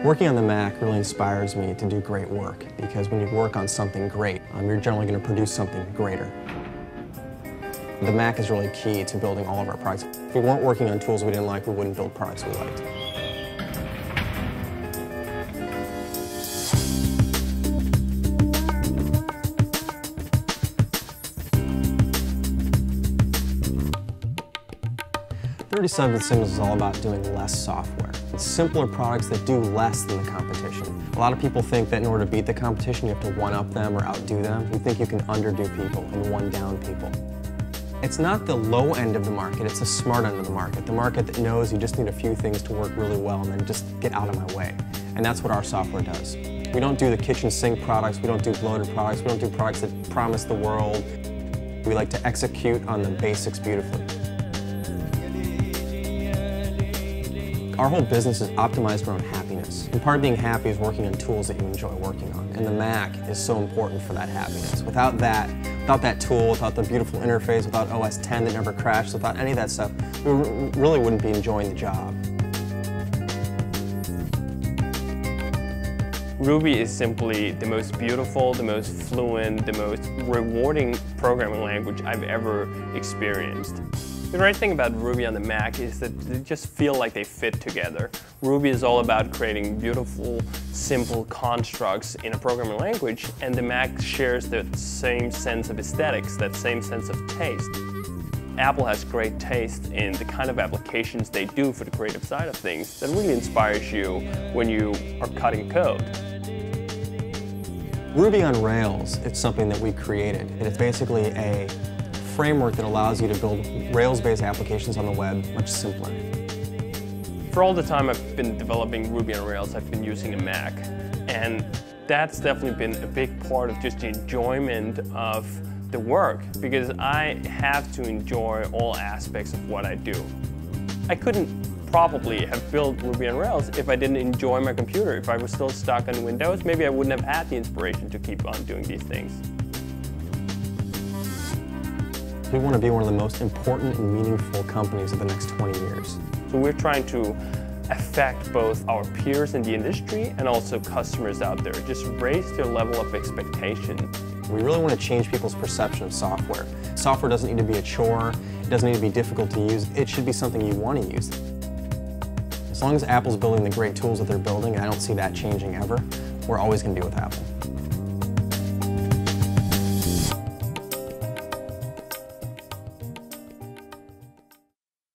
Working on the Mac really inspires me to do great work, because when you work on something great, you're generally going to produce something greater. The Mac is really key to building all of our products. If we weren't working on tools we didn't like, we wouldn't build products we liked. .37 signals is all about doing less software. It's simpler products that do less than the competition. A lot of people think that in order to beat the competition, you have to one-up them or outdo them. We think you can underdo people and one-down people. It's not the low end of the market, it's the smart end of the market that knows you just need a few things to work really well and then just get out of my way. And that's what our software does. We don't do the kitchen sink products, we don't do bloated products, we don't do products that promise the world. We like to execute on the basics beautifully. Our whole business is optimized around happiness. And part of being happy is working on tools that you enjoy working on. And the Mac is so important for that happiness. Without that tool, without the beautiful interface, without OS X that never crashed, without any of that stuff, we really wouldn't be enjoying the job. Ruby is simply the most beautiful, the most fluent, the most rewarding programming language I've ever experienced. The great thing about Ruby on the Mac is that they just feel like they fit together. Ruby is all about creating beautiful, simple constructs in a programming language, and the Mac shares that same sense of aesthetics, that same sense of taste. Apple has great taste in the kind of applications they do for the creative side of things that really inspires you when you are cutting code. Ruby on Rails, it's something that we created, and it's basically a framework that allows you to build Rails-based applications on the web much simpler. For all the time I've been developing Ruby on Rails, I've been using a Mac, and that's definitely been a big part of just the enjoyment of the work, because I have to enjoy all aspects of what I do. I couldn't probably have built Ruby on Rails if I didn't enjoy my computer. If I was still stuck on Windows, maybe I wouldn't have had the inspiration to keep on doing these things. We want to be one of the most important and meaningful companies of the next 20 years. So we're trying to affect both our peers in the industry and also customers out there. Just raise their level of expectation. We really want to change people's perception of software. Software doesn't need to be a chore, it doesn't need to be difficult to use, it should be something you want to use. As long as Apple's building the great tools that they're building, and I don't see that changing ever, we're always going to be with Apple.